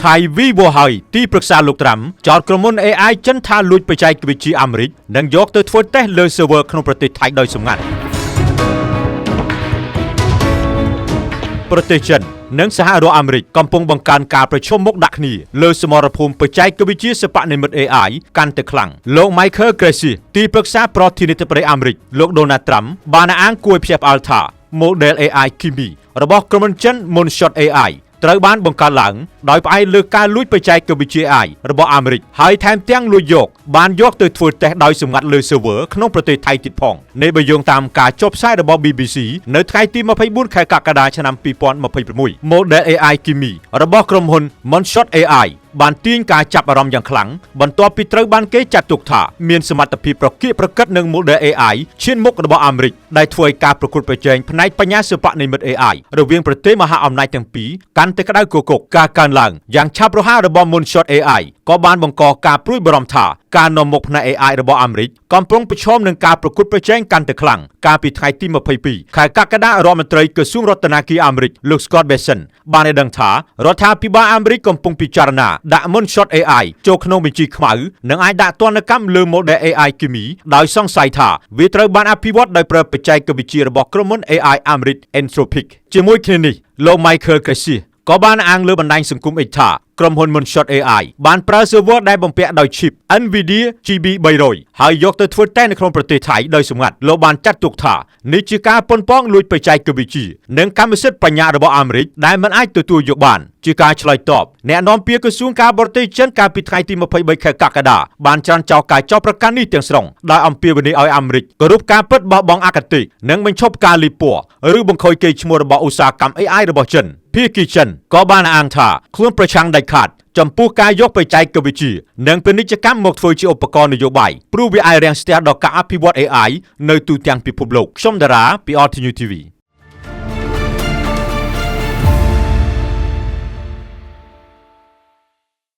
ថៃវីវហើយទីប្រឹក្សាលោកត្រាំចោទក្រុមហ៊ុន AI ចិនថាលួចបច្ចេកវិទ្យាអាមេរិកនិងយកទៅធ្វើតេស្តលើ server ក្នុងប្រទេសថៃដោយសម្ងាត់ប្រទេសចិននិងសហរដ្ឋអាមេរិកកំពុងបង្កើនការប្រជុំមុខដាក់គ្នាលើសមរភូមិបច្ចេកវិទ្យាសិប្បនិម្មិត AI កាន់តែខ្លាំងលោក Michael Gracie ទីប្រឹក្សាប្រធានាធិបតីអាមេរិកលោក Donald Trump បានអះអាងគួរឲ្យភ្ញាក់ផ្អើលថា model AI Kimi របស់ក្រុមហ៊ុនចិន Moonshot AI ត្រូវបានបង្កើតឡើងដោយផ្អែកលើការលួចបច្ចេកវិទ្យា AI របស់អាមេរិកហើយថែមទាំងលួចបានយកទៅធ្វើតេស្តដោយសម្ងាត់លើ server ក្នុងប្រទេសថៃទៀតផងនេះបើយោងតាមការចុះផ្សាយរបស់ BBC នៅថ្ងៃទី24ខែកក្កដាឆ្នាំ2026 Model AI Kimi របស់ក្រុមហ៊ុន Moonshot AI បានទាញការចាប់អារម្មណ៍យ៉ាងខ្លាំងបន្ទាប់ពីត្រូវបានគេចាត់ទុកថាមានសមត្ថភាពប្រកៀកប្រកិតនឹង Model AI ឈានមុខរបស់អាមេរិកដែលធ្វើឲ្យការប្រកួតប្រជែងផ្នែកបញ្ញាសិប្បនិម្មិត AI រវាងប្រទេសមហាអំណាចទាំងពីរកាន់តែក្តៅគគុកការកើនឡើងយ៉ាងឆាប់រហ័សរបស់ Moonshot AI ក៏បានបង្កការព្រួយបារម្ភថាការនាំមុខផ្នែក AI របស់អាមេរិកកំពុងប្រឈមនឹងការប្រកួតប្រជែងកាន់តែខ្លាំងកាលពីថ្ងៃទី22ខែកក្កដារដ្ឋមន្ត្រីក្រសួងរដ្ឋាភិបាលអាមេរិកលោក Scott Bessent បានឲ្យដឹងថារដ្ឋាភិបាលអាមេរិកកំពុងពិចារណាដាក់ Moonshot AI ចូលក្នុងបញ្ជីខ្មៅនិងអាចដាក់ទណ្ឌកម្មលើ Model AI Kimi ដោយសង្ស័យថាវាត្រូវបានអភិវឌ្ឍដោយប្រើបច្ចេកវិទ្យារបស់ក្រុមហ៊ុន AI អាមេរិក Anthropic ជាមួយគ្នានេះលោក Michael Gracie ក៏បានអាងលើបណ្ដាញសង្គម X ថាក្រុមហ៊ុន Moonshot AI បានប្រើ server ដែលបំពាក់ដោយ chip NVIDIA GB300 ហើយយកទៅធ្វើតេស្តនៅក្នុងប្រទេសថៃដោយសម្ងាត់លោកបានចាត់ទុកថានេះជាការប៉ុនប៉ងលួចបច្ចេកវិទ្យានិងកម្មសិទ្ធិបញ្ញារបស់អាមេរិកដែលមិនអាចទទួលយកបានជាការឆ្លើយតបអ្នកនាំពាក្យក្រសួងការបរទេសចិនកាលពីថ្ងៃទី23ខែកក្កដាបានច្រានចោលការចោទប្រកាន់នេះទាំងស្រុងដោយអំពាវនាវឲ្យអាមេរិកគោរពការពិតបោះបង់អគតិនិងបញ្ឈប់ការលីពណ៌ឬបង្ខូចកេរ្តិ៍ឈ្មោះរបស់ឧស្សាហកម្ម AI របស់ចិនភាគីចិនក៏បានអាងថាខ្លួនប្រឆាំងដាច់ខាតចំពោះការយកបច្ចេកវិទ្យានិងពាណិជ្ជកម្មមកធ្វើជាឧបករណ៍នយោបាយព្រោះវាអាចរាំងស្ទះដល់ការអភិវឌ្ឍ AI នៅទូទាំងពិភពលោកខ្ញុំតារាពី Alt News TV